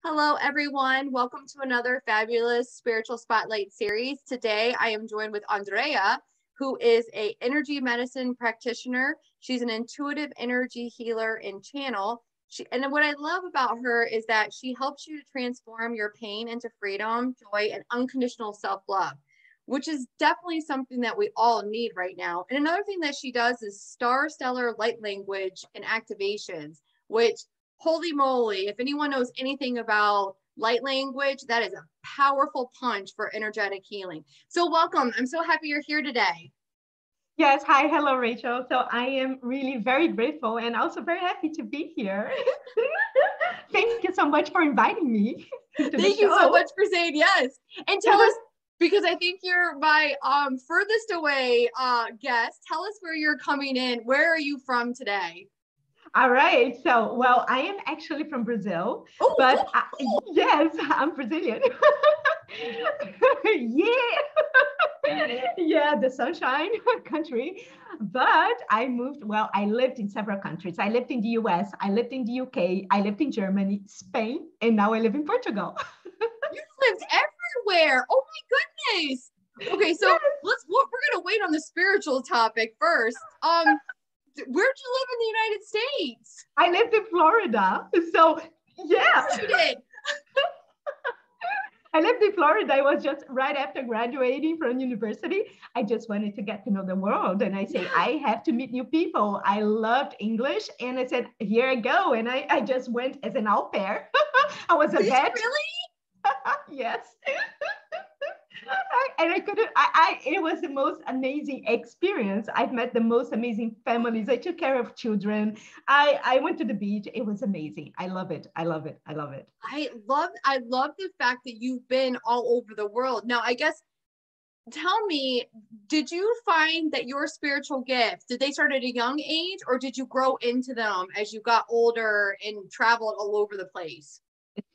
Hello, everyone. Welcome to another fabulous Spiritual Spotlight series. Today, I am joined with Andrea, who is an energy medicine practitioner. She's an intuitive energy healer and channel. And what I love about her is that she helps you to transform your pain into freedom, joy, and unconditional self-love, which is definitely something that we all need right now. And another thing that she does is stellar light language and activations, which, holy moly, if anyone knows anything about light language, that is a powerful punch for energetic healing. So welcome. I'm so happy you're here today. Yes. Hi. Hello, Rachel. So I am really very grateful and also very happy to be here. Thank you so much for inviting me. Thank you so much for saying yes. And tell us, because I think you're my furthest away guest, tell us where you're coming in. Where are you from today? All right. So, well, I am actually from Brazil, but yes, I'm Brazilian. Yeah, the sunshine country. But I moved, well, I lived in several countries. I lived in the US, I lived in the UK, I lived in Germany, Spain, and now I live in Portugal. You've lived everywhere. Oh my goodness. Okay, so we're gonna wait on the spiritual topic first. Where'd you live in the United States? I lived in Florida. So yeah. Yes, you did. I lived in Florida. I was just right after graduating from university. I just wanted to get to know the world. And I say, I have to meet new people. I loved English. And I said, here I go. And I just went as an au pair. I was a vet. Really? Yes. And I couldn't, it was the most amazing experience. I've met the most amazing families. I took care of children. I went to the beach. It was amazing. I love it. I love it. I love it. I love the fact that you've been all over the world. Now, I guess, tell me, did you find that your spiritual gifts, did they start at a young age, or did you grow into them as you got older and traveled all over the place?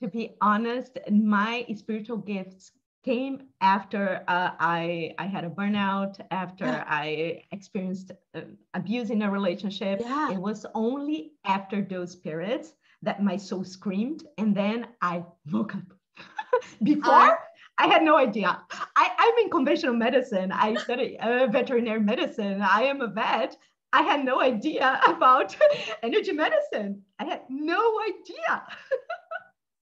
To be honest, my spiritual gifts came after I had a burnout, after I experienced abuse in a relationship. It was only after those periods that my soul screamed, and then I woke up. Before, I had no idea. I'm in conventional medicine. I study veterinary medicine. I am a vet. I had no idea about energy medicine. I had no idea.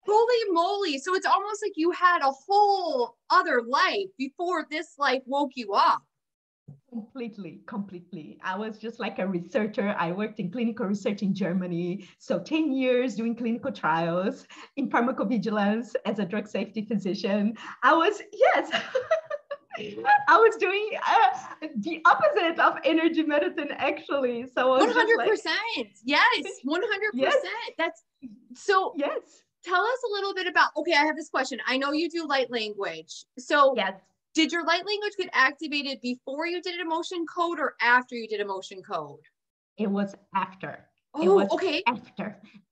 Holy moly. So it's almost like you had a whole other life before this life woke you up. Completely. I was just like a researcher. I worked in clinical research in Germany. So 10 years doing clinical trials in pharmacovigilance as a drug safety physician. I was doing the opposite of energy medicine, actually. So 100%. Yes, 100%. Yes. That's so. Yes. Tell us a little bit about, okay, I have this question. I know you do light language. So yes. Did your light language get activated before you did emotion code or after you did emotion code? It was after. Oh, it was okay.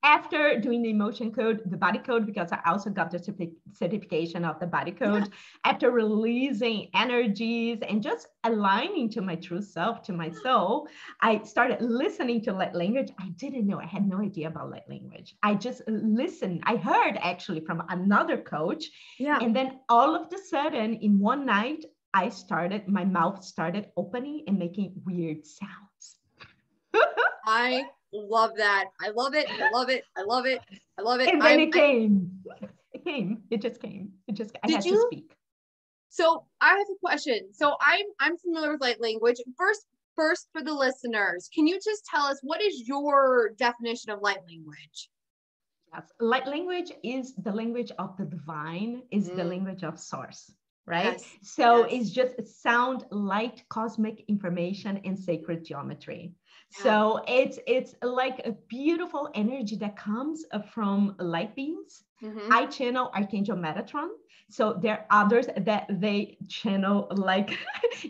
After doing the emotion code, the body code, because I also got the certification of the body code. After releasing energies and just aligning to my true self, to my soul, I started listening to light language. I didn't know, I had no idea about light language. I just listened. I heard actually from another coach. And then all of a sudden in one night, my mouth started opening and making weird sounds. I love that. I love it. I love it. I love it. I love it. And then it came. It just came. I had to speak. So I have a question. So I'm familiar with light language. First for the listeners, can you just tell us, what is your definition of light language? Yes, light language is the language of the divine, is the language of source. Right? So it's just sound, light, cosmic information, and sacred geometry. So it's like a beautiful energy that comes from light beings. I channel Archangel Metatron. So there are others that they channel like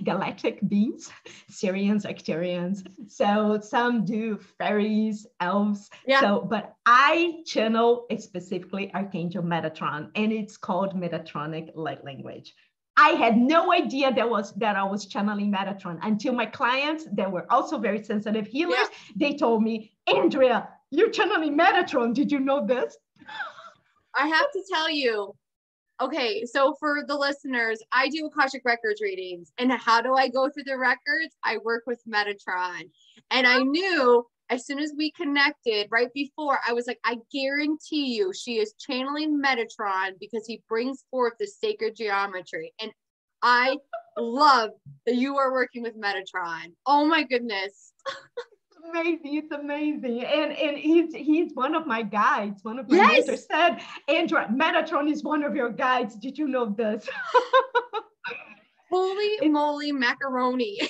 galactic beings, Syrians, Arcturians. So some do fairies, elves. So, but I channel specifically Archangel Metatron, and it's called Metatronic light language. I had no idea that I was channeling Metatron until my clients that were also very sensitive healers, they told me, Andrea, you're channeling Metatron. Did you know this? I have to tell you, okay, so for the listeners, I do Akashic Records readings. And how do I go through the records? I work with Metatron. And I knew as soon as we connected right before, I was like, I guarantee you she is channeling Metatron because he brings forth the sacred geometry. And I love that you are working with Metatron. Oh my goodness. Amazing, it's amazing. And he's one of my guides. One of my mentors said, Andrea, Metatron is one of your guides. Did you know this? Holy moly macaroni.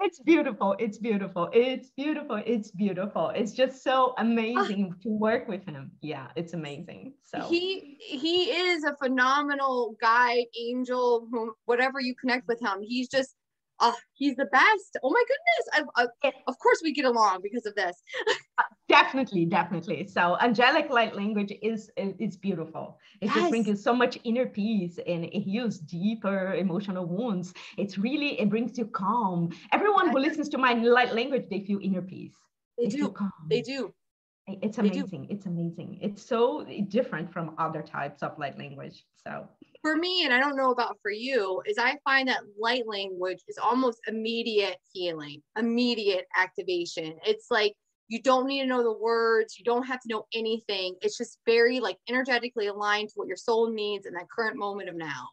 It's beautiful. It's beautiful. It's beautiful. It's beautiful. It's just so amazing to work with him. Yeah, it's amazing. So he is a phenomenal guide, angel, whatever you connect with him. He's just he's the best. Oh my goodness. Of course we get along because of this. Definitely. So angelic light language is beautiful. It just brings you so much inner peace and it heals deeper emotional wounds. It brings you calm. Everyone who listens to my light language, they feel inner peace. They do. Calm. They do. It's amazing. It's amazing. It's so different from other types of light language. So for me, and I don't know about for you, is I find that light language is almost immediate healing, immediate activation. It's like you don't need to know the words. You don't have to know anything. It's just very like energetically aligned to what your soul needs in that current moment of now.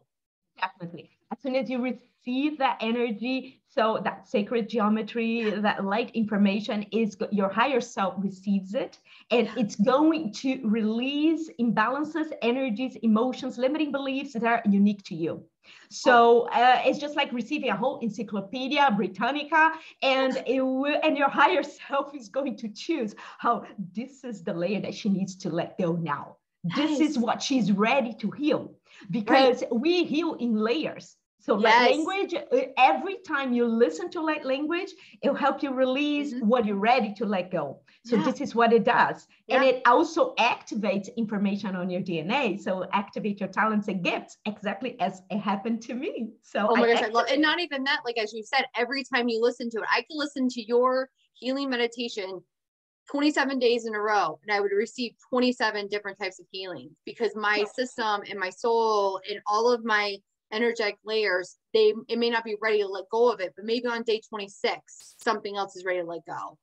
Definitely. As soon as you receive that energy, so that sacred geometry, that light information is your higher self receives it, and it's going to release imbalances, energies, emotions, limiting beliefs that are unique to you. So it's just like receiving a whole Encyclopedia Britannica, and your higher self is going to choose how this is the layer that she needs to let go now. This is what she's ready to heal, because we heal in layers. So light language, every time you listen to light language, it'll help you release what you're ready to let go. So this is what it does. And it also activates information on your DNA. So activate your talents and gifts, exactly as it happened to me. So oh my gosh, I love it. And not even that, like as you said, every time you listen to it, I can listen to your healing meditation 27 days in a row, and I would receive 27 different types of healing, because my system and my soul and all of my energetic layers, it may not be ready to let go of it, but maybe on day 26, something else is ready to let go.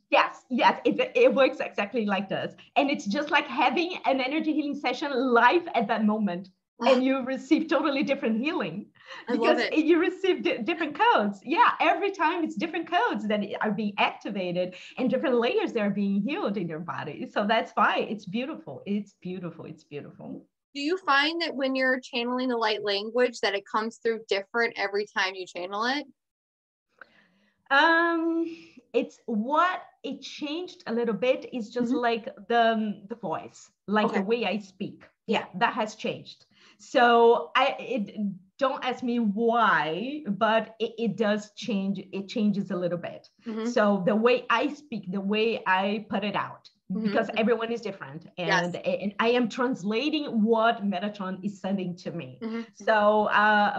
Yes, it works exactly like this. And it's just like having an energy healing session live at that moment. And you receive totally different healing because you receive different codes. Yeah, every time it's different codes that are being activated and different layers that are being healed in your body. So that's why it's beautiful. It's beautiful. It's beautiful. Do you find that when you're channeling the light language that it comes through different every time you channel it? It changed a little bit is just like the voice, like the way I speak. Yeah, that has changed. So don't ask me why, but it does change. It changes a little bit. So the way I speak, the way I put it out, because everyone is different, and I am translating what Metatron is sending to me. So,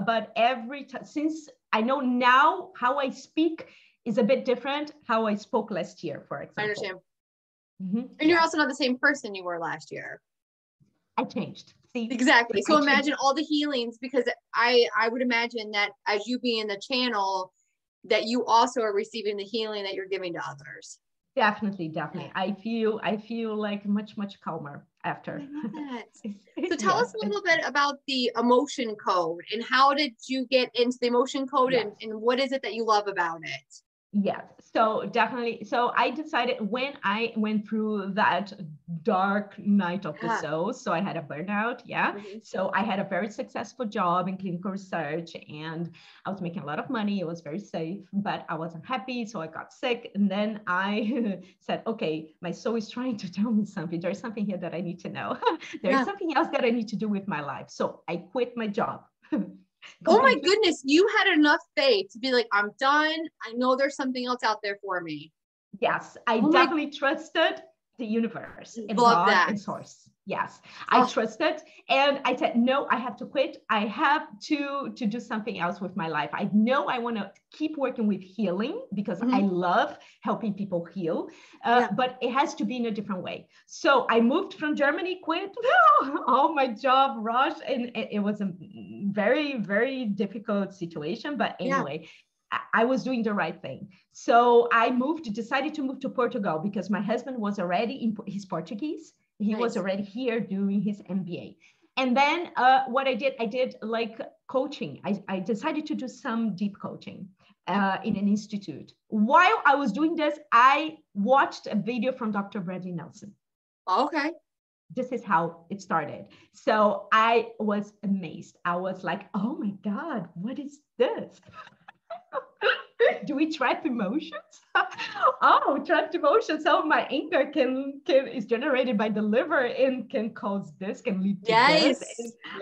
but every time, since I know now how I speak is a bit different how I spoke last year, for example. I understand. And you're also not the same person you were last year. I changed. See? Exactly. So imagine all the healings, because I would imagine that as you being the channel, that you also are receiving the healing that you're giving to others. Definitely. I feel like much calmer after. I love that. So tell us a little bit about the emotion code, and how did you get into the emotion code, and what is it that you love about it? Yes, so definitely. So I decided when I went through that dark night of the soul, so I had a burnout. So I had a very successful job in clinical research, and I was making a lot of money. It was very safe, but I wasn't happy. So I got sick. And then I said, okay, my soul is trying to tell me something. There's something here that I need to know. There's something else that I need to do with my life. So I quit my job. Oh my goodness, you had enough faith to be like, I'm done. I know there's something else out there for me. Yes, I definitely trusted the universe and Love God that. and source. Yes, I trusted, and I said, no, I have to quit. I have to do something else with my life. I know I want to keep working with healing because I love helping people heal, but it has to be in a different way. So I moved from Germany, quit all my job, rush, and it was a very, very difficult situation. But anyway, I was doing the right thing. So I decided to move to Portugal because my husband was already he's Portuguese. He was already here doing his MBA. And then what I did like coaching. I decided to do some deep coaching in an institute. While I was doing this, I watched a video from Dr. Bradley Nelson. Okay. This is how it started. So I was amazed. I was like, oh my God, what is this? Do we trap emotions? Oh, trapped emotions. So my anger is generated by the liver and can cause this, can lead to this.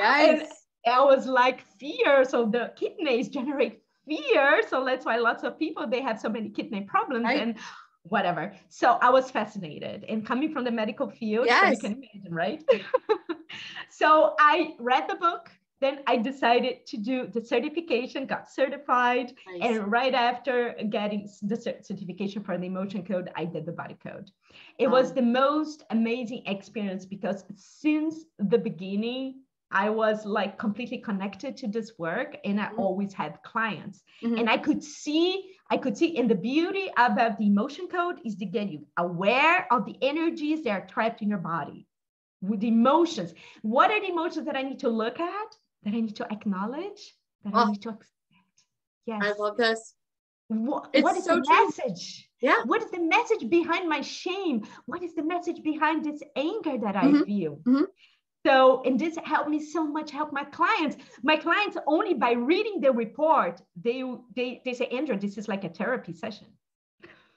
And I was like, fear. So the kidneys generate fear. So that's why lots of people, they have so many kidney problems and whatever. So I was fascinated, and coming from the medical field, so you can imagine, right? So I read the book. Then I decided to do the certification, got certified. And right after getting the certification for the emotion code, I did the body code. It was the most amazing experience because since the beginning, I was like completely connected to this work, and I always had clients. And I could see, and the beauty about the emotion code is to get you aware of the energies that are trapped in your body. With emotions, what are the emotions that I need to look at, that I need to acknowledge, that I need to accept? Yes. I love this. What is the message? Yeah. What is the message behind my shame? What is the message behind this anger that I feel? So, and this helped me so much, help my clients. My clients, only by reading the report, they say, Andrea, this is like a therapy session.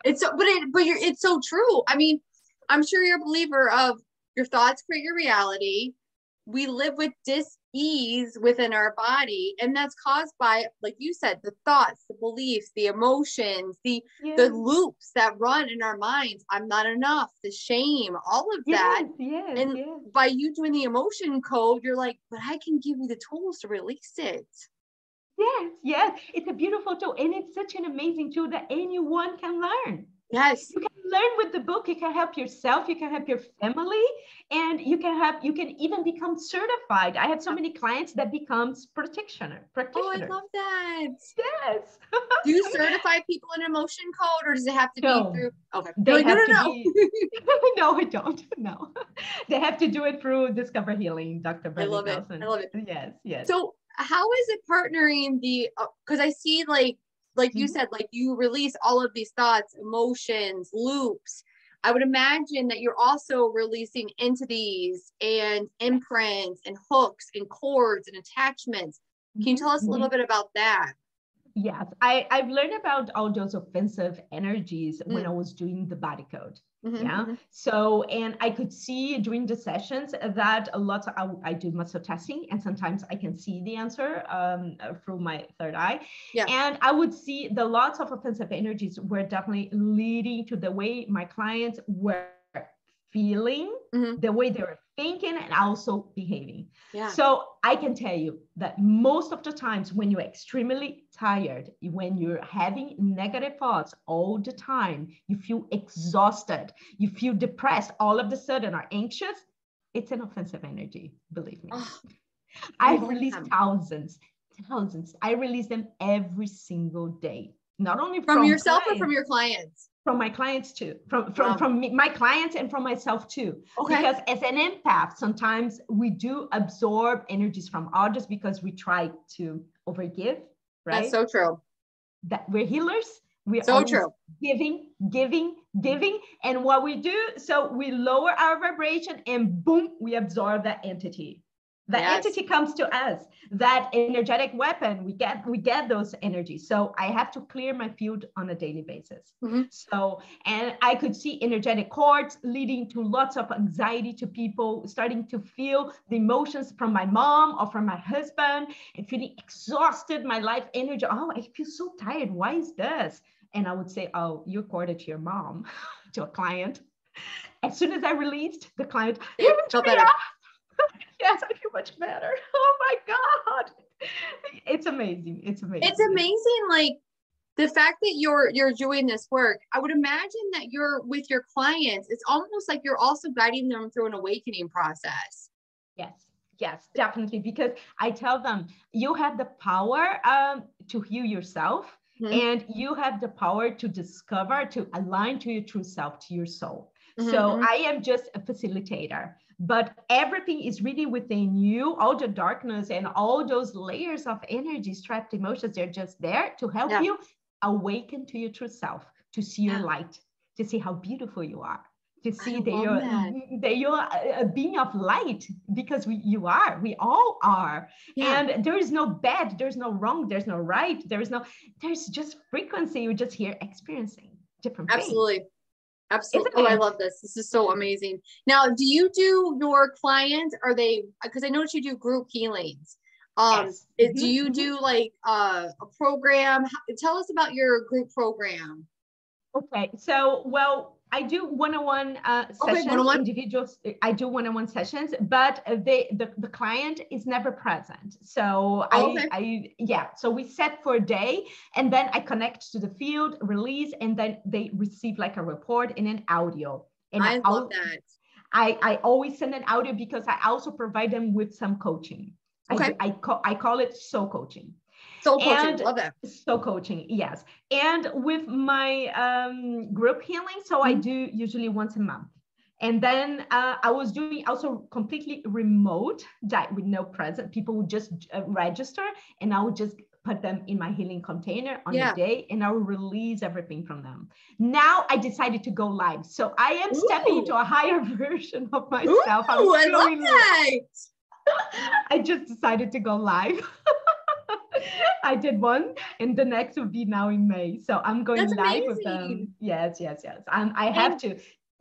It's so, it's so true. I mean, I'm sure you're a believer of your thoughts create your reality. We live with dis-ease within our body, and that's caused by, like you said, the thoughts, the beliefs, the emotions, the loops that run in our minds. I'm not enough, the shame, all of that. By you doing the emotion code, you're like, but I can give you the tools to release it. Yes, it's a beautiful tool, and it's such an amazing tool that anyone can learn. Yes. You can learn with the book. You can help yourself. You can help your family, and you can even become certified. I have so many clients that becomes practitioner. Oh, I love that. Yes. Do you certify people in emotion code, or does it have to be through? Okay. They have to be. No, I don't. No, they have to do it through Discover Healing, Dr. Bradley Nelson. I love it. Yes. So how is it partnering because I see like you said, like you release all of these thoughts, emotions, loops. I would imagine that you're also releasing entities and imprints and hooks and cords and attachments. Can you tell us a little bit about that? Yes, I've learned about all those offensive energies when I was doing the body code. So, and I could see during the sessions that I do muscle testing, and sometimes I can see the answer through my third eye. And I would see the lots of offensive energies were definitely leading to the way my clients were feeling, the way they were thinking, and also behaving. So I can tell you that most of the times when you're extremely tired, when you're having negative thoughts all the time, you feel exhausted, you feel depressed, all of a sudden are anxious, it's an offensive energy, believe me. I've released thousands. I release them every single day. Not only from yourself or from your clients? From my clients too, from me, my clients, and from myself too. Because as an empath, sometimes we do absorb energies from others because we try to overgive, right? That's so true. That we're healers. We're so always true. Giving. And what we do, so we lower our vibration and boom, we absorb that entity. The entity comes to us, that energetic weapon, we get those energies. So I have to clear my field on a daily basis. So, and I could see energetic cords leading to lots of anxiety to people, starting to feel the emotions from my mom or from my husband, and feeling exhausted, my life energy. Oh, I feel so tired. Why is this? And I would say, oh, you corded to your mom, to a client. As soon as I released, the client, it felt better. Yes, I feel much better. Oh my God. It's amazing. It's amazing. It's amazing. Like the fact that you're doing this work, I would imagine that you're with your clients. It's almost like you're also guiding them through an awakening process. Yes, definitely. Because I tell them, you have the power to heal yourself, and you have the power to discover, to align to your true self, to your soul. So I am just a facilitator, but everything is really within you. All the darkness and all those layers of energy, trapped emotions, they're just there to help you awaken to your true self, to see your light, to see how beautiful you are, to see that you're a being of light, because we all are. And there is no bad, there's no wrong, there's no right, there's just frequency. You're just here experiencing different things. Absolutely. Oh, I love this. This is so amazing. Now, do you do your clients, are they, because I noticed you do group healings. Do you do like a program? Tell us about your group program. Okay. So, well, I do one-on-one sessions, individuals. I do one-on-one sessions, but the client is never present. So so we set for a day, and then I connect to the field, release, and then they receive like a report in an audio. And I love that. I always send an audio because I also provide them with some coaching. Okay. I call it soul coaching. Soul coaching, love that. Soul coaching, yes. And with my group healing, so I do usually once a month. And then I was doing also completely remote, with no present. People would just register, and I would just put them in my healing container on a day, and I will release everything from them. Now I decided to go live. So I am stepping into a higher version of myself. I love that. I just decided to go live. I did one, and the next will be now in May. So I'm going live with them. Yes. I have to.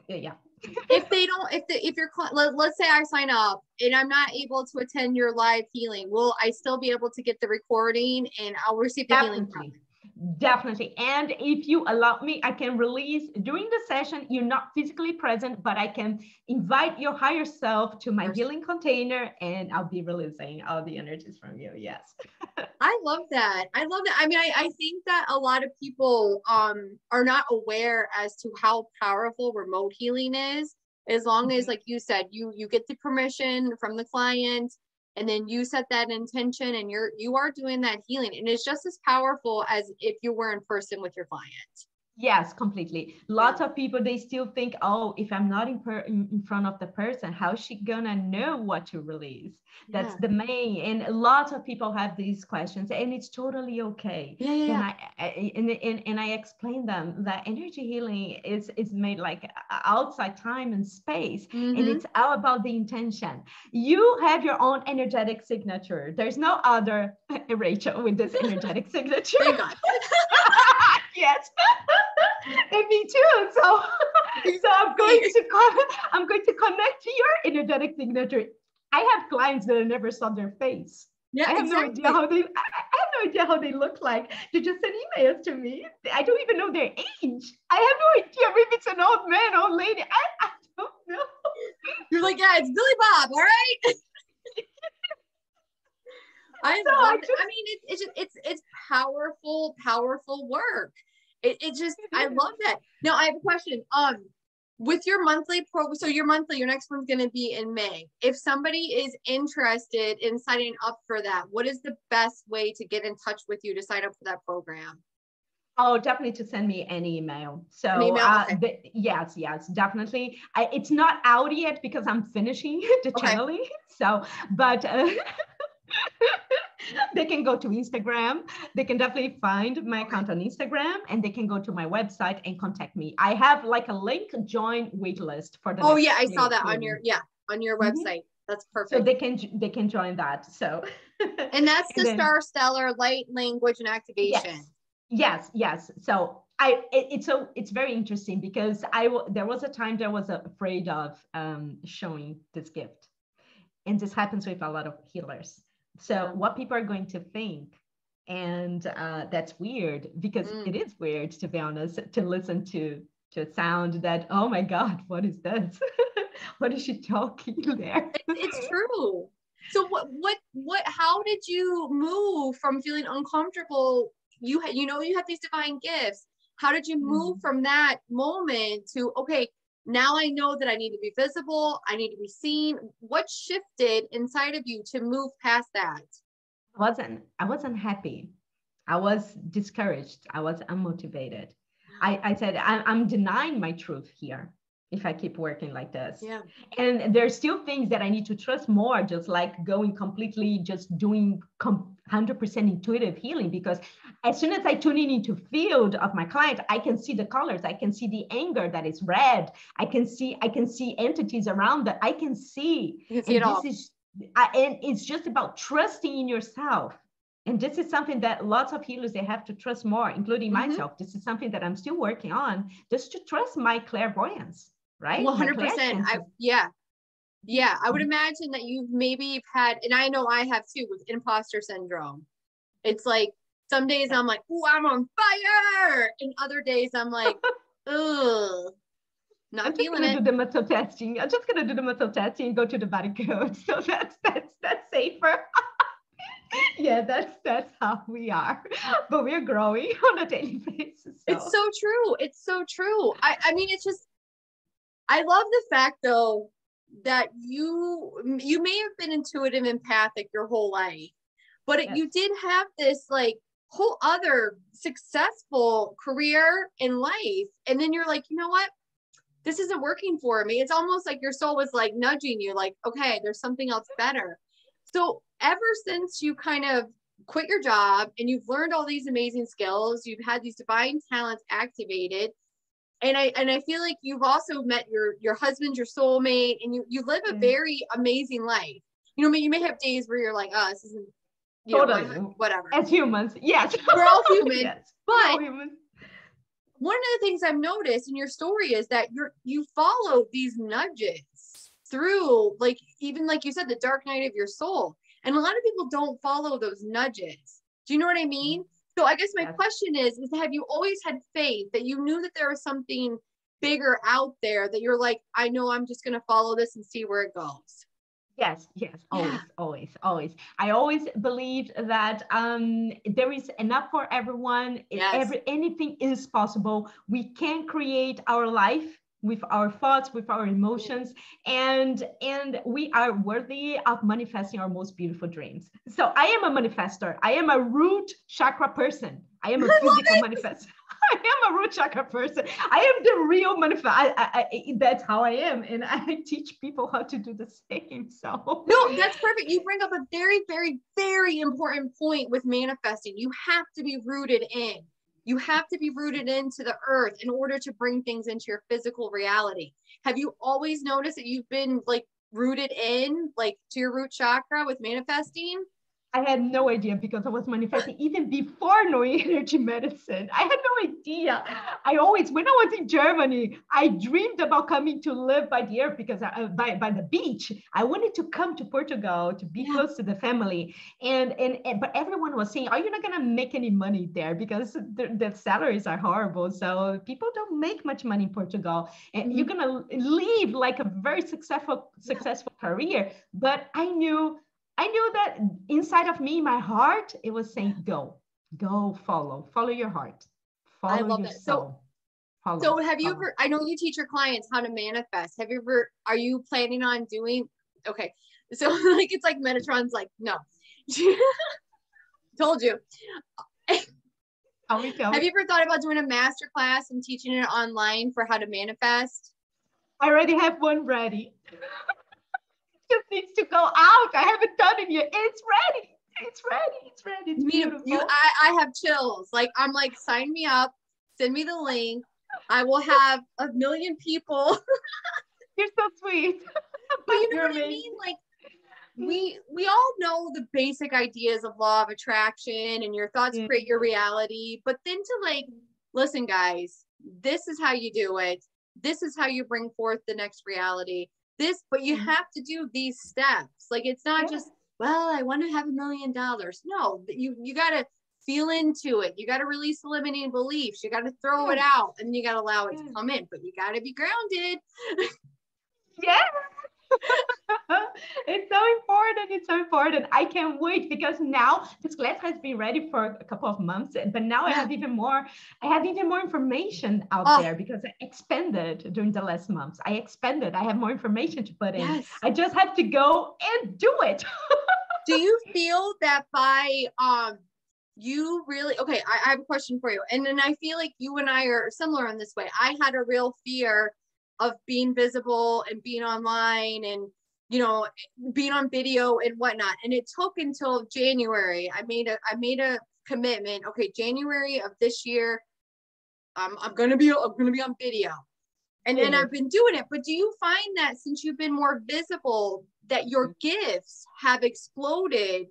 If they don't, if your client, let's say I sign up and I'm not able to attend your live healing, will I still be able to get the recording and I'll receive the healing from it? Definitely. And if you allow me, I can release during the session. You're not physically present, but I can invite your higher self to my healing container, and I'll be releasing all the energies from you. Yes. I love that. I love that. I mean, I think that a lot of people are not aware as to how powerful remote healing is. As long as, like you said, you get the permission from the client, and then you set that intention, and you are doing that healing, and it's just as powerful as if you were in person with your client. Yes, completely. Lots of people, they still think, oh, if I'm not in front of the person, how's she gonna know what to release? That's the main. And lots of people have these questions, and it's totally okay. And I explain them that energy healing is made like outside time and space, and it's all about the intention. You have your own energetic signature. There's no other Rachel with this energetic signature. Thank God. Yes. And me too. So I'm going to connect to your energetic signature. I have clients that I never saw their face. I have no idea how they look like. They just send emails to me. I don't even know their age. I have no idea. Maybe it's an old man, old lady. I don't know. You're like, yeah, it's Billy Bob, all right? I mean, it's powerful work. It just, I love that. Now I have a question. With your monthly program, so your next one's going to be in May. If somebody is interested in signing up for that, what is the best way to get in touch with you to sign up for that program? Oh, definitely to send me an email. So okay. yes, definitely. It's not out yet because I'm finishing the channeling. So, but they can go to Instagram. They can definitely find my account on Instagram, and they can go to my website and contact me. I have like a link, join waitlist for the. Oh yeah, I saw that on your website. That's perfect. So they can join that. So. And that's the Star Stellar Light Language and Activation. Yes. So it's very interesting because there was a time that I was afraid of showing this gift, and this happens with a lot of healers. So what people are going to think, and that's weird because it is weird, to be honest, to listen to to a sound that, oh my God, what is this? What is she talking there? It's true. So how did you move from feeling uncomfortable? You have these divine gifts. How did you move from that moment to, okay, now I know that I need to be visible, I need to be seen? What shifted inside of you to move past that? I wasn't happy. I was discouraged. I was unmotivated. I said, I'm denying my truth here if I keep working like this. Yeah. And there's still things that I need to trust more, just like going completely, just doing 100% intuitive healing. Because as soon as I tune in into field of my client, I can see the colors. I can see the anger that is red. I can see entities around that. I can see. You can see it all. And it's just about trusting in yourself. And this is something that lots of healers, they have to trust more, including myself. This is something that I'm still working on, just to trust my clairvoyance, right? 100%. Yeah. I would imagine that you've maybe had, and I know I have too, with imposter syndrome. It's like some days I'm like, "Ooh, I'm on fire," and other days I'm like, "Ugh, not feeling it." I'm just gonna do the mental testing. I'm just gonna do the mental testing and go to the body code. So that's safer. Yeah, that's how we are, but we're growing on a daily basis. So. It's so true. It's so true. I mean, it's just, I love the fact though that you may have been intuitive, empathic your whole life, but you did have this like whole other successful career in life, and then you're like, you know what? This isn't working for me. It's almost like your soul was like nudging you, like, okay, there's something else better. So ever since you kind of quit your job and you've learned all these amazing skills, you've had these divine talents activated, and I feel like you've also met your husband, your soulmate, and you live a very amazing life. You know, you may have days where you're like, oh, this isn't, totally, whatever. As humans, yes. We're all human. Yes. But we're all human. One of the things I've noticed in your story is that you follow these nudges through, like, even like you said, the dark night of your soul. And a lot of people don't follow those nudges. Do you know what I mean? So I guess my question is have you always had faith that you knew that there was something bigger out there that you're like, I know I'm just going to follow this and see where it goes? Yes, always. I always believed that there is enough for everyone. Anything is possible. We can create our life with our thoughts, with our emotions, and we are worthy of manifesting our most beautiful dreams. So I am a manifestor. I am a root chakra person. I am a physical manifestor. I am a root chakra person. I am the real manifestor. That's how I am. And I teach people how to do the same. So no, that's perfect. You bring up a very, very, very important point with manifesting. You have to be rooted in. You have to be rooted into the earth in order to bring things into your physical reality. Have you always noticed that you've been like rooted in, like to your root chakra with manifesting? I had no idea because I was manifesting even before knowing energy medicine. I had no idea. I always, when I was in Germany, I dreamed about coming to live by the earth because by the beach. I wanted to come to Portugal to be close to the family. But everyone was saying, "Are you not going to make any money there? Because the salaries are horrible. So people don't make much money in Portugal. And you're going to live like a very successful career." But I knew that inside of me, my heart, it was saying, go, follow your heart, follow your soul. So have you ever, I know you teach your clients how to manifest. Are you planning on doing, okay. So like, it's like Metatron's like, no, told you. Have you ever thought about doing a master class and teaching it online for how to manifest? I already have one ready. Just needs to go out. I haven't done it yet. It's ready. It's beautiful. I have chills. Like, I'm like, sign me up, send me the link. I will have 1 million people. You're so sweet. But you know what I mean? Like, we all know the basic ideas of law of attraction and your thoughts create your reality. But then to like, listen, guys, this is how you do it. This is how you bring forth the next reality. But you have to do these steps. Like, it's not just, well, I want to have $1 million. No, you got to feel into it. You got to release the limiting beliefs. You got to throw it out, and you got to allow it to come in, but you got to be grounded. Yeah. It's so important. It's so important. I can't wait, because now this class has been ready for a couple of months, but now I have even more information out there, because I expanded during the last months. I expanded. I have more information to put in. I just have to go and do it. Do you feel that by you really, okay, I have a question for you. And then I feel like you and I are similar in this way. I had a real fear of being visible and being online and, you know, being on video and whatnot. And it took until January. I made a commitment. Okay, January of this year, I'm gonna be on video. And then I've been doing it. But do you find that since you've been more visible, that your gifts have exploded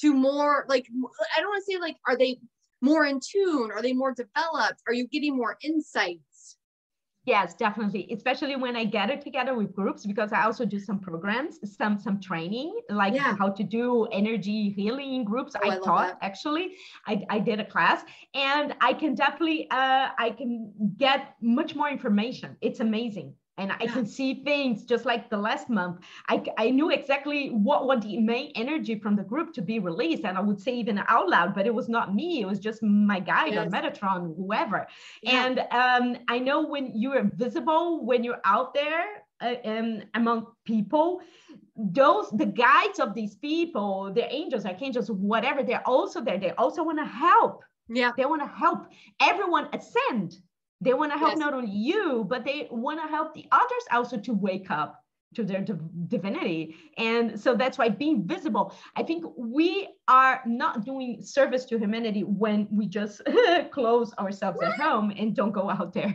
to more, like, I don't want to say like, are they more in tune? Are they more developed? Are you getting more insights? Yes, definitely. Especially when I get it together with groups, because I also do some programs, some training, like how to do energy healing in groups. I taught, actually, I did a class, and I can definitely, I can get much more information. It's amazing. And I can see things just like the last month. I knew exactly what the main energy from the group to be released. And I would say even out loud, but it was not me. It was just my guide or Metatron, whoever. And I know when you are visible, when you're out there among people, the guides of these people, the angels, archangels, whatever, they're also there. They also want to help. Yeah. They want to help everyone ascend. They want to help not only you, but they want to help the others also to wake up to their divinity. And so that's why being visible, I think we are not doing service to humanity when we just close ourselves at home and don't go out there.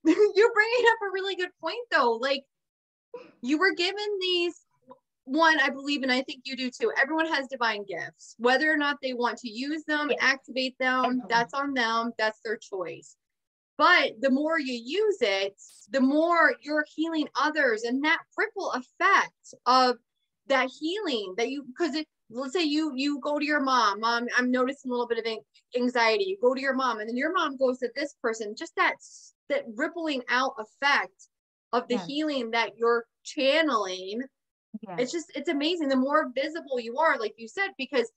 You're bringing up a really good point, though. Like, you were given these, one, I believe, and I think you do too, everyone has divine gifts. Whether or not they want to use them, activate them, that's on them. That's their choice. But the more you use it, the more you're healing others, and that ripple effect of that healing that you, because let's say you go to your mom, I'm noticing a little bit of anxiety. You go to your mom, and then your mom goes to this person. Just that rippling out effect of the healing that you're channeling. It's amazing. The more visible you are, like you said, because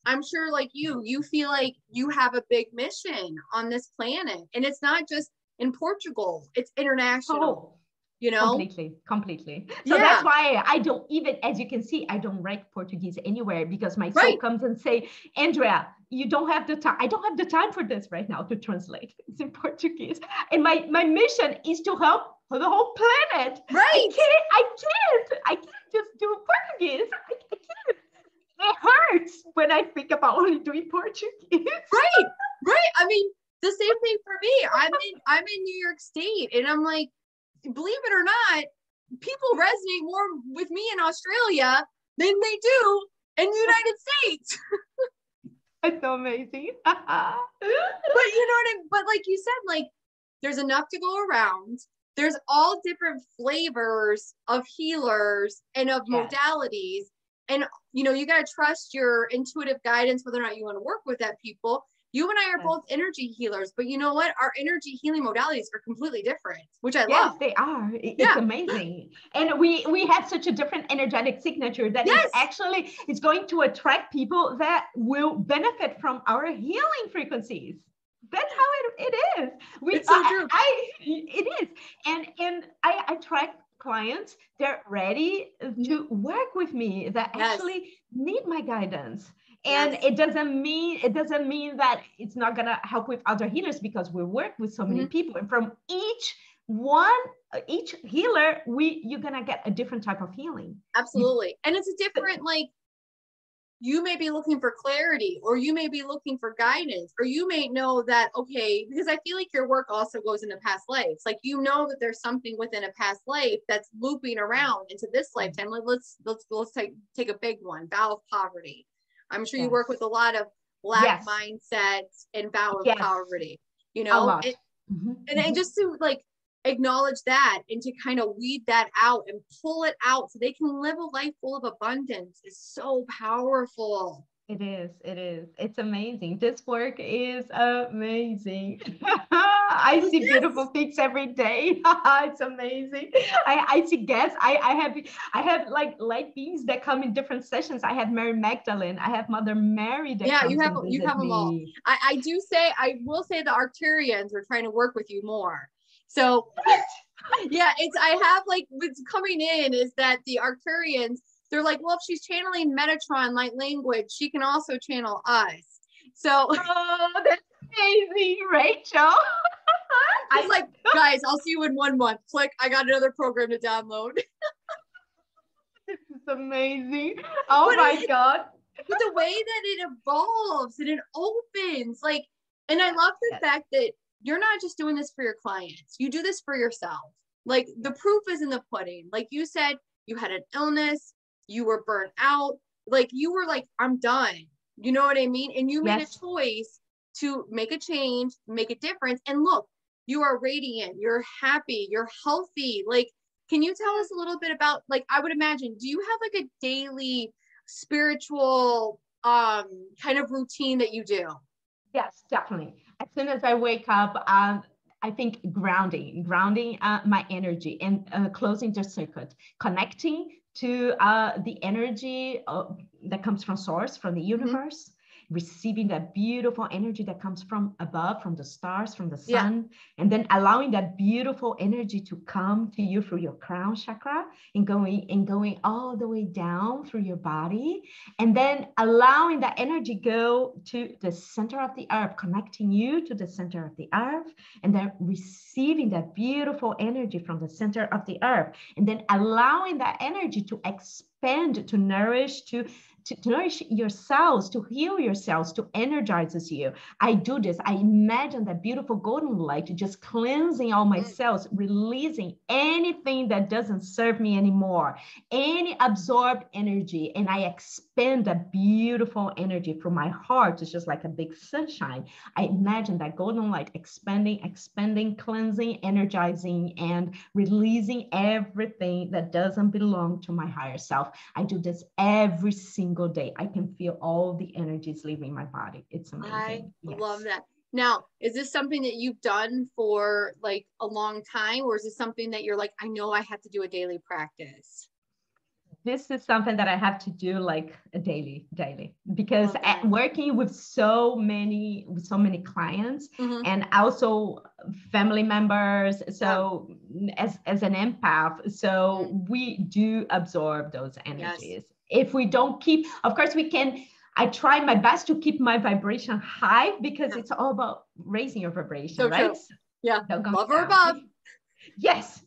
I'm sure, like you feel like you have a big mission on this planet, and it's not just in Portugal, it's international. You know, completely. So that's why I don't even, as you can see, I don't write Portuguese anywhere, because my soul comes and say, Andrea, you don't have the time. I don't have the time for this right now to translate. It's in Portuguese. And my mission is to help for the whole planet. I can't just do Portuguese. I can't. It hurts when I think about only doing Portuguese. Right. I mean, the same thing for me. I'm in New York State, and I'm like, believe it or not, people resonate more with me in Australia than they do in the United States. It's so amazing. But you know what I mean? But like you said, like, there's enough to go around. There's all different flavors of healers and of modalities. And, you know, you got to trust your intuitive guidance, whether or not you want to work with that people. You and I are both energy healers, but you know what? Our energy healing modalities are completely different, which I love. Yes, they are. It's amazing. And we have such a different energetic signature that is actually, it's going to attract people that will benefit from our healing frequencies. That's how it is. It's so true. It is. And I attract clients, they're ready to work with me, that actually need my guidance. And it doesn't mean that it's not gonna help with other healers, because we work with so many people, and from each healer, you're gonna get a different type of healing. Absolutely. And it's a different, like, you may be looking for clarity, or you may be looking for guidance, or you may know that, okay, because I feel like your work also goes into past lives. Like, you know that there's something within a past life that's looping around into this lifetime. Like, let's take a big one, vow of poverty. I'm sure you work with a lot of Black mindsets and vow of poverty, you know, a lot. And just to like acknowledge that and to kind of weed that out and pull it out so they can live a life full of abundance is so powerful. It is. It is. It's amazing. This work is amazing. I see beautiful things every day. It's amazing. I see guests. I have like light beings that come in different sessions. I have Mary Magdalene. I have Mother Mary that Yeah, comes and you visit have them all. me. I will say the Arcturians are trying to work with you more. So yeah, I have like what's coming in is that the Arcturians, they're like, well, if she's channeling Metatron light language, she can also channel us. So Oh, that's amazing, Rachel. I like, guys, I'll see you in 1 month. Click, I got another program to download. This is amazing. Oh my God. But the way that it evolves and it opens, like, and I love the fact that you're not just doing this for your clients, you do this for yourself. Like, the proof is in the pudding. Like you said, you had an illness, you were burnt out, like you were like, I'm done. You know what I mean? And you made a choice to make a change, make a difference. And look, you are radiant, you're happy, you're healthy. Like, can you tell us a little bit about, like, I would imagine, do you have like a daily spiritual kind of routine that you do? Yes, definitely. As soon as I wake up, I think grounding my energy and closing the circuit, connecting to the energy that comes from source, from the universe, receiving that beautiful energy that comes from above, from the stars, from the sun, and then allowing that beautiful energy to come to you through your crown chakra and going all the way down through your body, and then allowing that energy go to the center of the earth, connecting you to the center of the earth, and then receiving that beautiful energy from the center of the earth, and then allowing that energy to expand, to nourish, to nourish your cells, to heal your cells, to energizes you. I do this. I imagine that beautiful golden light just cleansing all my cells, releasing anything that doesn't serve me anymore, any absorbed energy. And I expand that beautiful energy from my heart. It's just like a big sunshine. I imagine that golden light expanding, cleansing, energizing, and releasing everything that doesn't belong to my higher self. I do this every single day. I can feel all the energies leaving my body. It's amazing. I love that. Now, is this something that you've done for like a long time, or is this something that you're like, I know I have to do a daily practice? This is something that I have to do like a daily, because working with so many clients and also family members. So as an empath, so we do absorb those energies. If we don't keep, of course we can, I try my best to keep my vibration high, because it's all about raising your vibration, so right? True. Yeah. Love or above. Yes.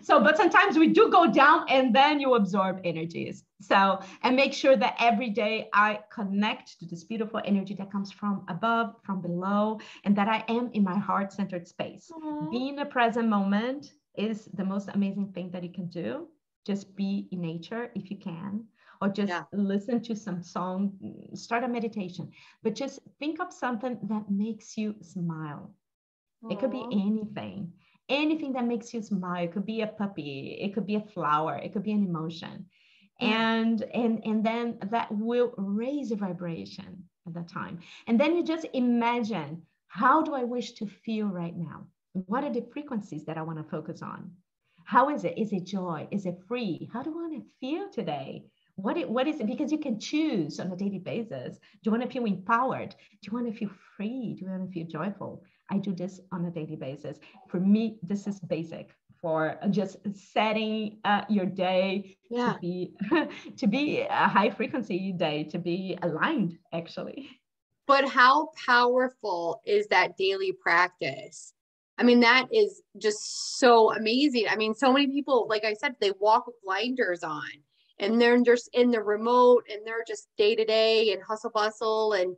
So, but sometimes we do go down, and then you absorb energies. So, and make sure that every day I connect to this beautiful energy that comes from above, from below, and that I am in my heart-centered space. Being in the present moment is the most amazing thing that you can do. Just be in nature if you can, or just listen to some song, start a meditation, but just think of something that makes you smile. It could be anything that makes you smile. It could be a puppy, it could be a flower, it could be an emotion. And then that will raise your vibration at that time. And then you just imagine, how do I wish to feel right now? What are the frequencies that I want to focus on? How is it? Is it joy? Is it free? How do I want to feel today? What is it? Because you can choose on a daily basis. Do you want to feel empowered? Do you want to feel free? Do you want to feel joyful? I do this on a daily basis. For me, this is basic for just setting your day to be a high frequency day, to be aligned, actually. But how powerful is that daily practice? I mean, that is just so amazing. I mean, so many people, like I said, they walk with blinders on, and they're just in the remote, and they're just day to day and hustle bustle. And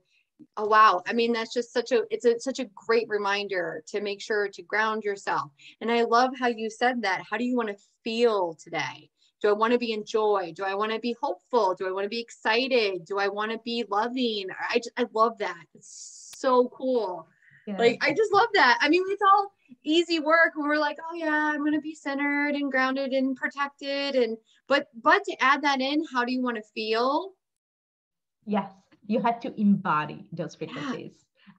oh, wow. I mean, that's just such a great reminder to make sure to ground yourself. And I love how you said that. How do you want to feel today? Do I want to be in joy? Do I want to be hopeful? Do I want to be excited? Do I want to be loving? I love that. It's so cool. Yeah. Like, I just love that. I mean, it's all easy work when we're like, oh yeah, I'm going to be centered and grounded and protected. But to add that in, how do you want to feel? Yes. You have to embody those frequencies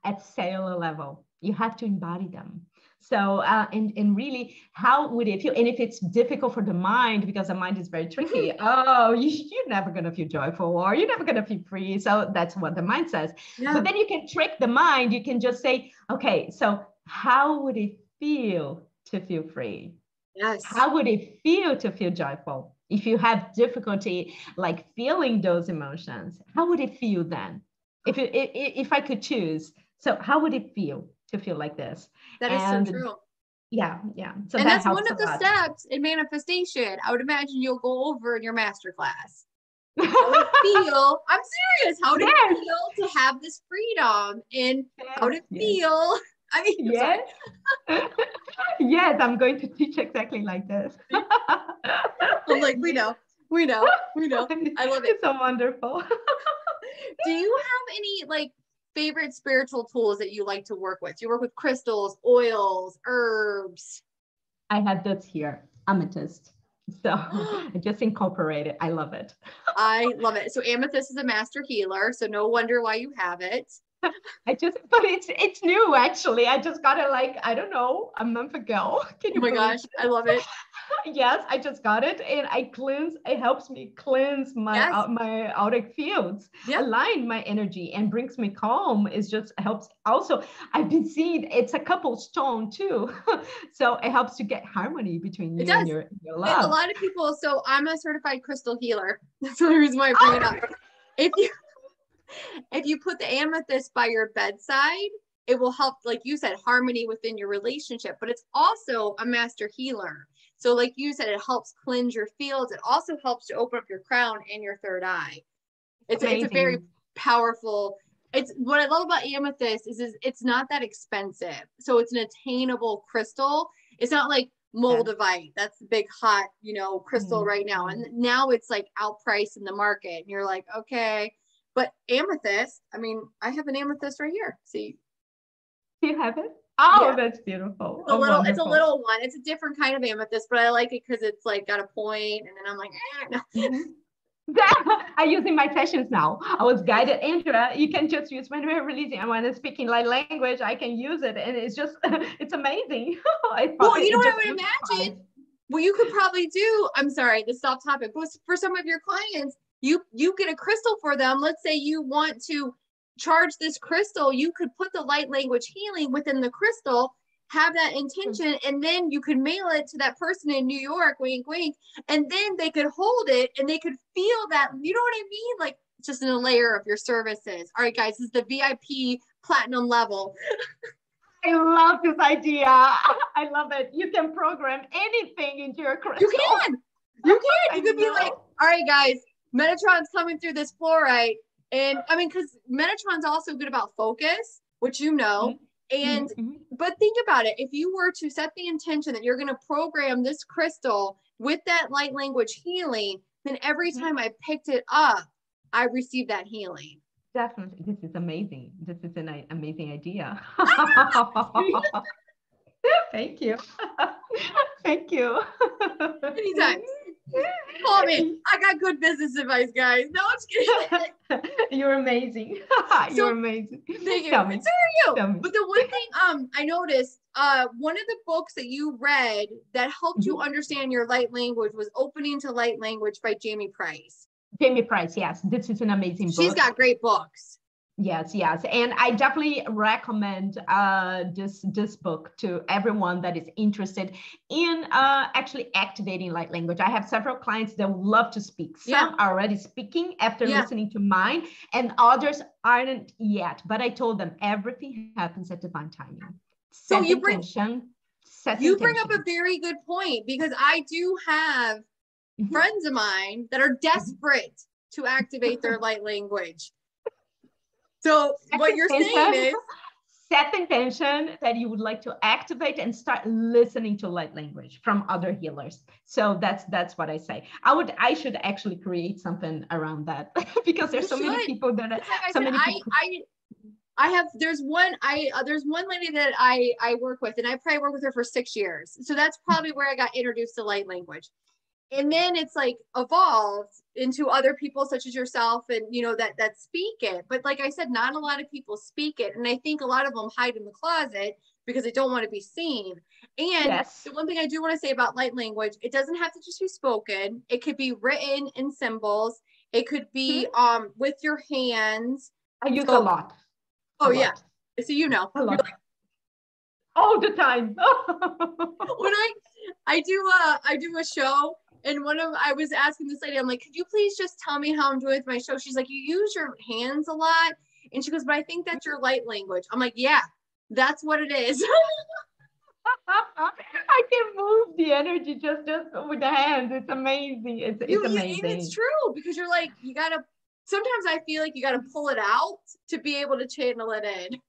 at cellular level. You have to embody them. So, and really, how would it feel? And if it's difficult for the mind, because the mind is very tricky, you're never going to feel joyful, or you're never going to feel free. So that's what the mind says. Yeah. But then you can trick the mind. You can just say, okay, so how would it feel to feel free? Yes. How would it feel to feel joyful? If you have difficulty like feeling those emotions, how would it feel then? If I could choose, so how would it feel to feel like this? That is so true. Yeah. So and that's one of the steps in manifestation. I would imagine you'll go over in your masterclass. How would it feel? I'm serious. How would it feel to have this freedom? And how would it feel? I mean, yes. Yes, I'm going to teach exactly like this. I'm like, we know. I love it. It's so wonderful. Do you have any like favorite spiritual tools that you like to work with? Do you work with crystals, oils, herbs? I have this here, amethyst. So I just incorporate it. I love it. I love it. So amethyst is a master healer. So no wonder why you have it. But it's new actually. I just got it like, I don't know, a month ago. Oh my gosh, I love it. Yes, I just got it, and it helps me cleanse my my auric fields, align my energy, and brings me calm. It just helps. Also, I've been seeing it's a couple stone too, so it helps to get harmony between you and your love. A lot of people. So I'm a certified crystal healer. That's the reason why I bring it up. If you put the amethyst by your bedside, it will help, like you said, harmony within your relationship, but it's also a master healer. So like you said, it helps cleanse your fields. It also helps to open up your crown and your third eye. It's a very powerful, what I love about amethyst is it's not that expensive. So it's an attainable crystal. It's not like moldavite. That's the big hot, crystal right now. And now it's like outpriced in the market. And you're like, okay. But amethyst, I mean, I have an amethyst right here. See? You have it? Oh, that's beautiful. It's a little one. It's a different kind of amethyst, but I like it because it's like got a point, and then I'm like, I use in my sessions now. I was guided, Andrea, you can just use when we're releasing and when I'm speaking light language, I can use it. And it's just, it's amazing. Well, you know what I would imagine? What you could probably do, I'm sorry, this is off topic, but for some of your clients, you get a crystal for them. Let's say you want to charge this crystal, you could put the light language healing within the crystal, have that intention, and then you could mail it to that person in New York, wink, wink, and then they could hold it and they could feel that, you know what I mean? Like just in a layer of your services. All right, guys, this is the VIP platinum level. I love this idea. I love it. You can program anything into your crystal. You can. You could be like, all right, guys, Metatron's coming through this fluorite. And I mean, because Metatron's also good about focus, which and but think about it. If you were to set the intention that you're going to program this crystal with that light language healing, then every time I picked it up, I received that healing. Definitely. This is amazing. This is an amazing idea. Thank you. Thank you. Anytime. Call me. I got good business advice, guys. No, I'm just kidding. You're amazing. You're amazing. Thank you. So are you. But the one thing I noticed, one of the books that you read that helped you understand your light language was Opening to Light Language by Jamie Price. Jamie Price, yes. This is an amazing book. She's got great books. Yes. And I definitely recommend this book to everyone that is interested in actually activating light language. I have several clients that would love to speak. Some are already speaking after listening to mine, and others aren't yet. But I told them everything happens at divine timing. So you bring up a very good point, because I do have friends of mine that are desperate to activate their light language. So what you're saying is set the intention that you would like to activate and start listening to light language from other healers. So that's what I say. I should actually create something around that because there's so many people that there's one lady that I work with, and I probably worked with her for 6 years. So that's probably where I got introduced to light language. And then it's like evolved into other people such as yourself and, you know, that speak it. But like I said, not a lot of people speak it. And I think a lot of them hide in the closet because they don't want to be seen. And Yes. the one thing I do want to say about light language, it doesn't have to just be spoken. It could be written in symbols. It could be with your hands. I use a lot. Oh, a yeah. lot. So, you know, a lot. Like, all the time. When I do a show, and I was asking this lady, I'm like, could you please just tell me how I'm doing with my show? She's like, you use your hands a lot. And she goes, but I think that's your light language. I'm like, yeah, that's what it is. I can move the energy just with the hands. It's amazing. It's amazing. And it's true, because you're like, sometimes I feel like you gotta pull it out to be able to channel it in.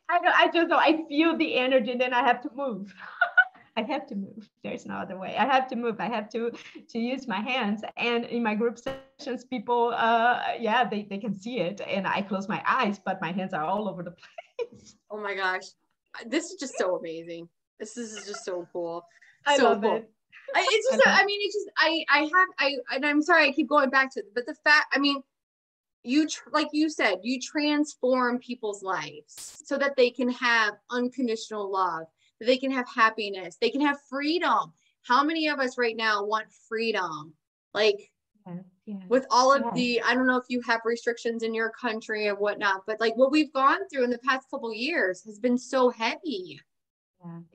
I just know, I feel the energy, and then I have to move. I have to move. There's no other way. I have to move. I have to use my hands. And in my group sessions, people, they can see it. And I close my eyes, but my hands are all over the place. Oh my gosh. This is just so amazing. This is just so cool. I love cool. it. It's just, and I'm sorry I keep going back to it, but the fact, I mean, like you said, you transform people's lives so that they can have unconditional love, that they can have happiness, they can have freedom. How many of us right now want freedom? Like, with all of the, I don't know if you have restrictions in your country and whatnot, but like what we've gone through in the past couple of years has been so heavy.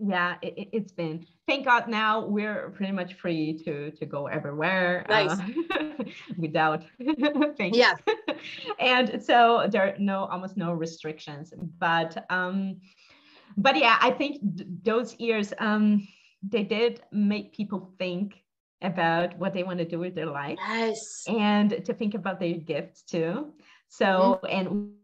Yeah, it's been. Thank God now we're pretty much free to go everywhere. Nice. Without things. Yeah. And so there are almost no restrictions. But yeah, I think those years they did make people think about what they want to do with their life. Yes. And to think about their gifts too. So and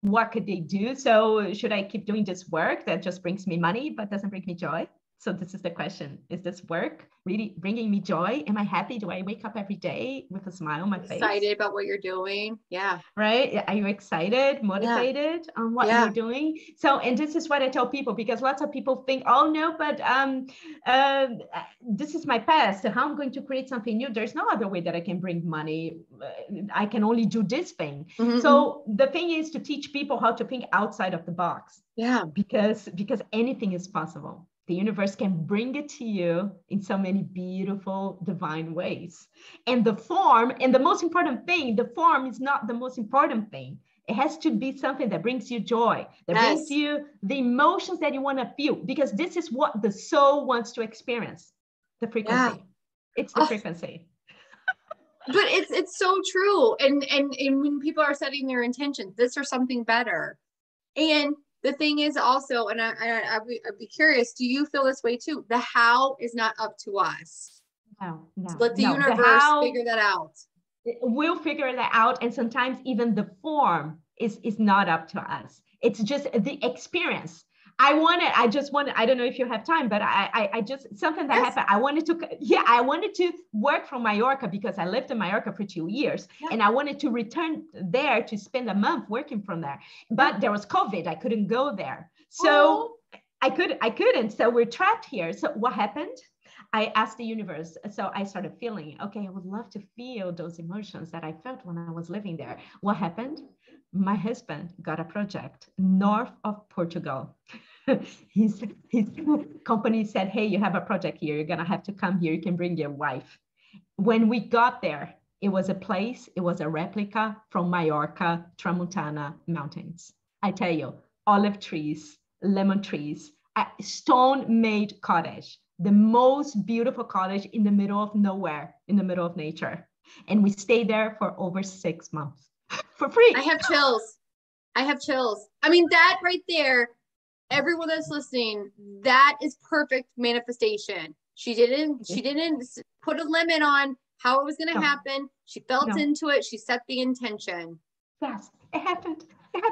what could they do? So should I keep doing this work that just brings me money but doesn't bring me joy? So this is the question. Is this work really bringing me joy? Am I happy? Do I wake up every day with a smile on my face? Excited about what you're doing? Yeah. Right? Are you excited, motivated on what you're doing? So, and this is what I tell people, because lots of people think, oh no, but this is my past. So how I'm going to create something new? There's no other way that I can bring money. I can only do this thing. So the thing is to teach people how to think outside of the box. Yeah. Because anything is possible. The universe can bring it to you in so many beautiful, divine ways. And the form, and the most important thing, the form is not the most important thing. It has to be something that brings you joy, that brings you the emotions that you want to feel, because this is what the soul wants to experience, the frequency. It's the frequency. But it's so true. And when people are setting their intentions, this or something better. And the thing is also, and I'd be curious, do you feel this way too? The how is not up to us. No. Let the universe figure that out. We'll figure that out. And sometimes even the form is not up to us. It's just the experience. I don't know if you have time, but I just, something that happened. I wanted to work from Mallorca because I lived in Mallorca for 2 years and I wanted to return there to spend a month working from there. But there was COVID. I couldn't go there. So I couldn't. So we're trapped here. So what happened? I asked the universe. So I started feeling, okay, I would love to feel those emotions that I felt when I was living there. What happened? My husband got a project north of Portugal. His company said, hey, you have a project here. You're going to have to come here. You can bring your wife. When we got there, it was a replica from Mallorca, Tramontana mountains. I tell you, olive trees, lemon trees, a stone-made cottage, the most beautiful cottage in the middle of nowhere, in the middle of nature. And we stayed there for over 6 months for free. I have chills. I mean, that right there, everyone that's listening, that is perfect manifestation. She didn't put a limit on how it was going to happen. She felt into it. She set the intention. Yes, it happened.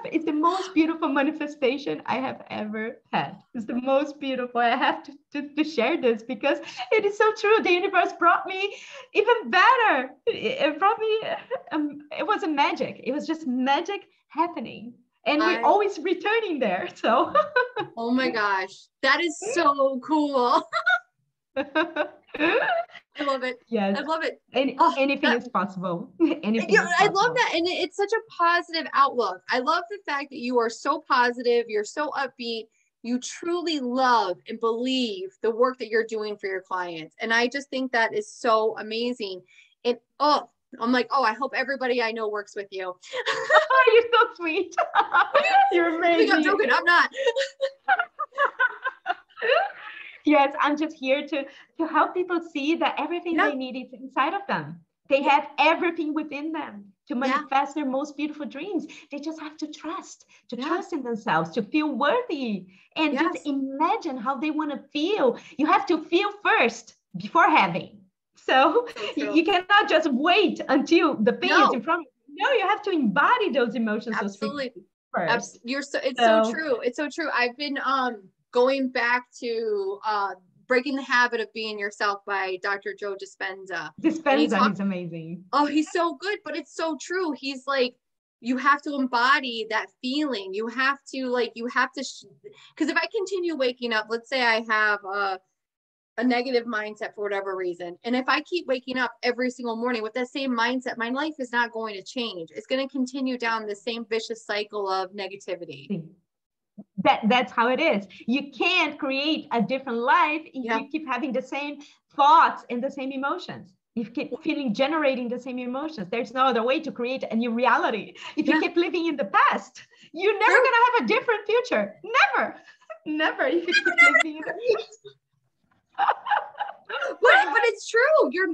It's the most beautiful manifestation I have ever had. It's the most beautiful. I have to share this because it is so true. The universe brought me even better. It brought me, it wasn't magic. It was just magic happening. And we're always returning there. So. Oh my gosh, that is so cool. I love it. Yes. I love it. Anything is possible. Anything is I possible. love that. And it's such a positive outlook. I love the fact that you are so positive. You're so upbeat. You truly love and believe the work that you're doing for your clients. And I just think that is so amazing. And I'm like, I hope everybody I know works with you. You're so sweet. You're amazing. I'm joking. I'm not. Yes, I'm just here to help people see that everything they need is inside of them. They have everything within them to manifest their most beautiful dreams. They just have to trust in themselves, to feel worthy, and just imagine how they want to feel. You have to feel first before having. So you cannot just wait until the thing is in front of you. No, you have to embody those emotions. Absolutely. First. It's so true. It's so true. I've been going back to Breaking the Habit of Being Yourself by Dr. Joe Dispenza. He's amazing. Oh, he's so good, but it's so true. He's like, you have to embody that feeling. You have to because if I continue waking up, let's say I have a negative mindset for whatever reason, and if I keep waking up every single morning with that same mindset, my life is not going to change. It's going to continue down the same vicious cycle of negativity. That's how it is. You can't create a different life if you keep having the same thoughts and the same emotions. If you keep generating the same emotions, there's no other way to create a new reality. If you keep living in the past, you're never going to have a different future. Never. If you keep living in the past. but it's true. You're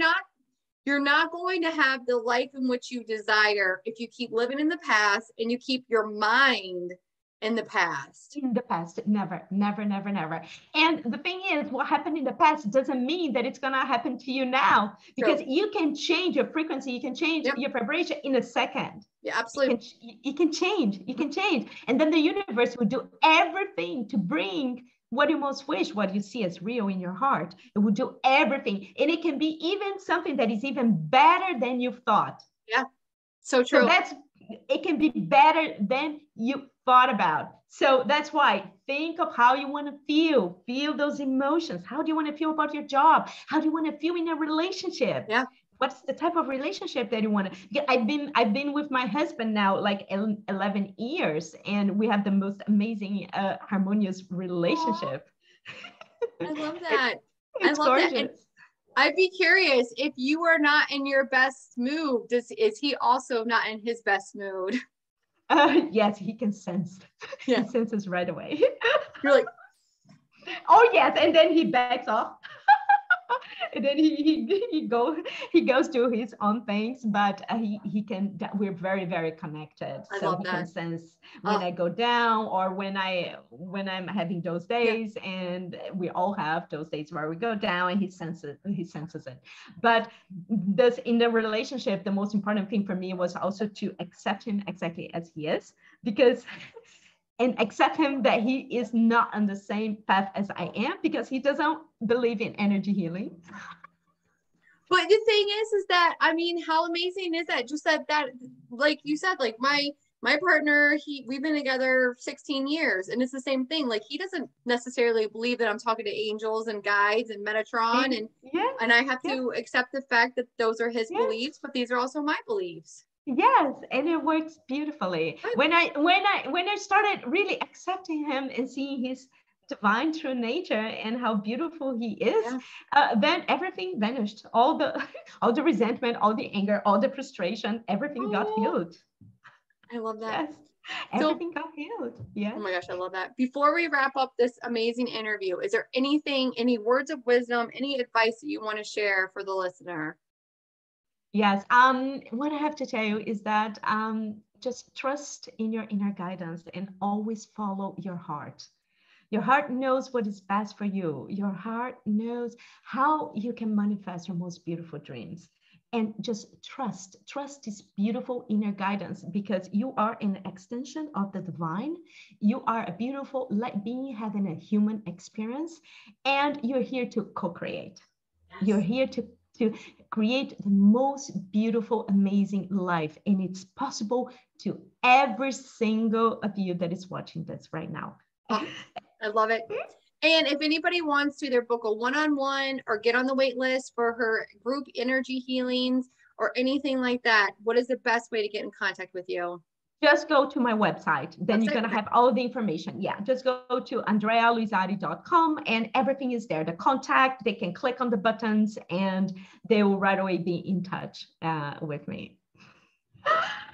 not going to have the life in which you desire if you keep living in the past and you keep your mind in the past. Never. And the thing is, what happened in the past doesn't mean that it's going to happen to you now, because you can change your frequency, you can change your vibration in a second. Yeah, absolutely. You can change. And then the universe will do everything to bring what you most wish, what you see as real in your heart. It will do everything. And it can be even something that is even better than you thought. Yeah, so true. So it can be better than you thought about. So that's why think of how you want to feel those emotions. How do you want to feel about your job? How do you want to feel in a relationship? Yeah. What's the type of relationship that you want to? I've been with my husband now like 11 years, and we have the most amazing harmonious relationship. I love that. It's gorgeous. And I'd be curious, if you are not in your best mood, is he also not in his best mood? Yes, he can sense. He senses right away. You're like, oh yes, and then he backs off. And then he goes do his own things, but he can. We're very, very connected. So he can sense when I go down or when I'm having those days, and we all have those days where we go down, and he senses it. But in the relationship, the most important thing for me was also to accept him exactly as he is, and accept him that he is not on the same path as I am, because he doesn't believe in energy healing. But the thing is that, I mean, how amazing is that? Just that like you said, like my partner, we've been together 16 years, and it's the same thing. Like, he doesn't necessarily believe that I'm talking to angels and guides and Metatron, and I have to accept the fact that those are his beliefs, but these are also my beliefs. Yes, and it works beautifully. When I started really accepting him and seeing his divine true nature and how beautiful he is, then everything vanished. All the resentment, all the anger, all the frustration, everything got healed. I love that. Yes, everything got healed. Yeah. Oh my gosh, I love that. Before we wrap up this amazing interview, is there any words of wisdom, any advice that you want to share for the listener? Yes. What I have to tell you is that just trust in your inner guidance and always follow your heart. Your heart knows what is best for you. Your heart knows how you can manifest your most beautiful dreams. And just trust this beautiful inner guidance, because you are an extension of the divine. You are a beautiful light being having a human experience, and you're here to co-create. You're here to create the most beautiful, amazing life. And it's possible to every single of you that is watching this right now. Oh, I love it. And if anybody wants to either book a one-on-one or get on the wait list for her group energy healings or anything like that, what is the best way to get in contact with you? Just go to my website. Then you're going to have all the information. Yeah, just go to AndreaLuizari.com and everything is there. The contact, they can click on the buttons and they will right away be in touch with me.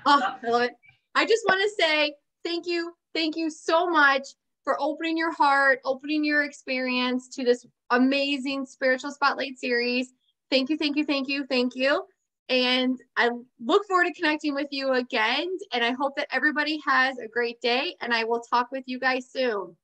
Oh, I love it. I just want to say thank you. Thank you so much for opening your heart, opening your experience to this amazing Spiritual Spotlight series. Thank you, thank you, thank you, thank you. And I look forward to connecting with you again. And I hope that everybody has a great day. And I will talk with you guys soon.